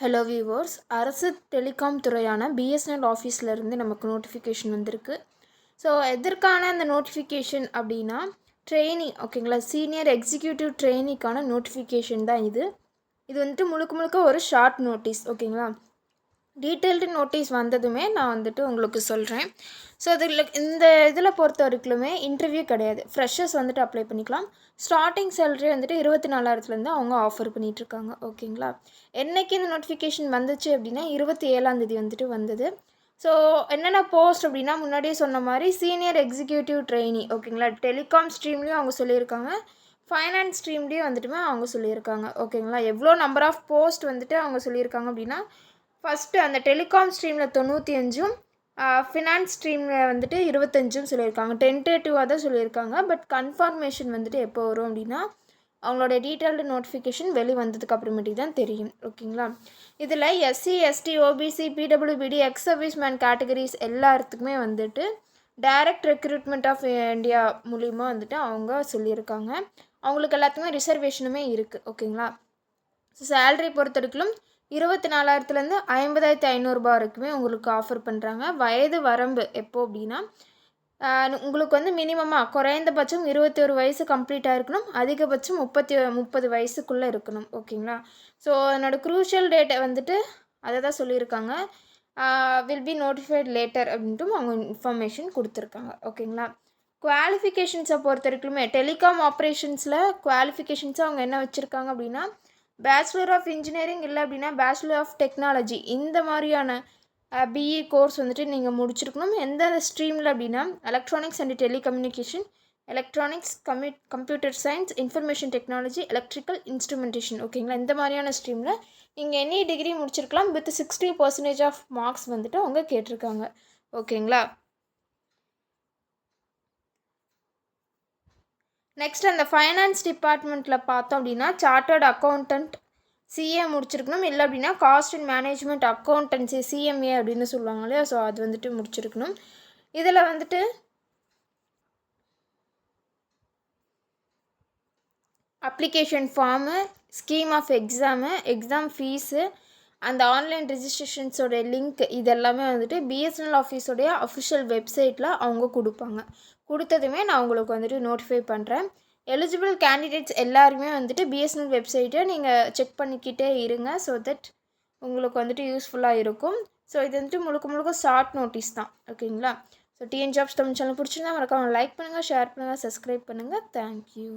Hello viewers, அரசு telecom துறையான BSNL ஆஃபீஸ்லேருந்து நமக்கு நோட்டிஃபிகேஷன் வந்திருக்கு. ஸோ எதற்கான அந்த நோட்டிஃபிகேஷன் அப்படின்னா ட்ரெயினி, ஓகேங்களா, சீனியர் எக்ஸிக்யூட்டிவ் ட்ரெயினிக்கான நோட்டிஃபிகேஷன் தான் இது. இது வந்துட்டு முழுக்க முழுக்க ஒரு ஷார்ட் நோட்டீஸ், ஓகேங்களா. டீட்டெயில்டு நோட்டீஸ் வந்ததுமே நான் வந்துட்டு உங்களுக்கு சொல்கிறேன். ஸோ இந்த இதில் பொறுத்த வரைக்குமே இன்டர்வியூ கிடையாது. ஃப்ரெஷர்ஸ் வந்துட்டு அப்ளை பண்ணிக்கலாம். ஸ்டார்டிங் சேலரி வந்துட்டு 24,000 அவங்க ஆஃபர் பண்ணிகிட்ருக்காங்க, ஓகேங்களா. என்றைக்கு இந்த நோட்டிஃபிகேஷன் வந்துச்சு அப்படின்னா 27ஆம் தேதி வந்துட்டு வந்தது. ஸோ என்னென்ன போஸ்ட் அப்படின்னா முன்னாடியே சொன்ன மாதிரி சீனியர் எக்ஸிக்யூட்டிவ் ட்ரெயினி, ஓகேங்களா. டெலிகாம் ஸ்ட்ரீம்லேயும் அவங்க சொல்லியிருக்காங்க, ஃபைனான்ஸ் ஸ்ட்ரீம்லேயும் வந்துட்டுமே அவங்க சொல்லியிருக்காங்க, ஓகேங்களா. எவ்வளோ நம்பர் ஆஃப் போஸ்ட் வந்துட்டு அவங்க சொல்லியிருக்காங்க அப்படின்னா ஃபஸ்ட்டு அந்த டெலிகாம் ஸ்ட்ரீமில் 95ம் ஃபினான்ஸ் ஸ்ட்ரீமில் வந்துட்டு 25ம் சொல்லியிருக்காங்க. டென்டேட்டிவாக தான் சொல்லியிருக்காங்க. பட் கன்ஃபர்மேஷன் வந்துட்டு எப்போ வரும் அப்படின்னா அவங்களோட டீட்டெயில்டு நோட்டிஃபிகேஷன் வந்ததுக்கு அப்புறமேட்டுக்கு தான் தெரியும், ஓகேங்களா. இதில் எஸ்சி, எஸ்டி, ஓபிசி, பிடபிள்யூபிடி, எக்ஸ் சர்வீஸ் மேன் கேட்டகரிஸ் எல்லாத்துக்குமே வந்துட்டு டைரக்ட் ரெக்ரூட்மெண்ட் ஆஃப் இந்தியா மூலிமா வந்துட்டு அவங்க சொல்லியிருக்காங்க. அவங்களுக்கு எல்லாத்துக்குமே ரிசர்வேஷனுமே இருக்குது, ஓகேங்களா. ஸோ சேலரி பொறுத்தவரைக்கும் 24,000 50,500 வரைக்குமே உங்களுக்கு ஆஃபர் பண்ணுறாங்க. வயது வரம்பு எப்போது அப்படின்னா உங்களுக்கு வந்து மினிமமாக குறைந்தபட்சம் 21 வயசு கம்ப்ளீட் ஆகிருக்கணும், அதிகபட்சம் 30 வயசுக்குள்ளே இருக்கணும், ஓகேங்களா. ஸோ என்னோடய க்ரூஷியல் டேட்டை வந்துட்டு அதை தான் சொல்லியிருக்காங்க. வில் பி நோட்டிஃபைட் லேட்டர் அப்படின்ட்டு அவங்க இன்ஃபர்மேஷன் கொடுத்துருக்காங்க, ஓகேங்களா. குவாலிஃபிகேஷன்ஸை பொறுத்த வரைக்குமே டெலிகாம் ஆப்ரேஷன்ஸில் குவாலிஃபிகேஷன்ஸை அவங்க என்ன வச்சுருக்காங்க அப்படின்னா பேச்சுலர் ஆஃப் இன்ஜினியரிங் இல்லை அப்படின்னா பேச்சுலர் ஆஃப் டெக்னாலஜி இந்த மாதிரியான பிஇ கோர்ஸ் வந்துட்டு நீங்கள் முடிச்சிருக்கணும். எந்த ஸ்ட்ரீமில் அப்படின்னா electronics and telecommunication, electronics, computer science, information technology, electrical instrumentation, ஓகேங்களா. இந்த மாதிரியான ஸ்ட்ரீமில் நீங்கள் எனி டிகிரி முடிச்சிருக்கலாம் வித் 60% ஆஃப் மார்க்ஸ் வந்துட்டு அவங்க கேட்டிருக்காங்க, ஓகேங்களா. நெக்ஸ்ட் அந்த ஃபைனான்ஸ் டிபார்ட்மெண்ட்டில் பார்த்தோம் அப்படின்னா சார்ட்டர்ட் அக்கௌண்டன்ட் சிஏ முடிச்சிருக்கணும், இல்லை அப்படின்னா cost and management accountancy CMA அப்படின்னு சொல்லுவாங்க இல்லையா. ஸோ அது வந்துட்டு முடிச்சிருக்கணும். இதில் வந்துட்டு application form, scheme of exam, exam fees, அந்த ஆன்லைன் ரிஜிஸ்ட்ரேஷன்ஸோட லிங்க் இதெல்லாமே வந்துட்டு பிஎஸ்என்எல் ஆஃபீஸோடைய அஃபிஷியல் வெப்சைட்டில் அவங்க கொடுத்ததுமே நான் உங்களுக்கு வந்துட்டு நோட்டிஃபை பண்ணுறேன். எலிஜிபிள் கேண்டிடேட்ஸ் எல்லாருமே வந்துட்டு பிஎஸ்என்எல் வெப்சைட்டை நீங்கள் செக் பண்ணிக்கிட்டே இருங்க. ஸோ தட் உங்களுக்கு வந்துட்டு யூஸ்ஃபுல்லாக இருக்கும். ஸோ இது வந்துட்டு முழுக்க ஷார்ட் நோட்டீஸ் தான், ஓகேங்களா. So TN jobs Tamil channel பிடிச்சிருந்தா மறக்காம லைக் பண்ணுங்கள், ஷேர் பண்ணுங்கள், சப்ஸ்கிரைப் பண்ணுங்கள். தேங்க்யூ.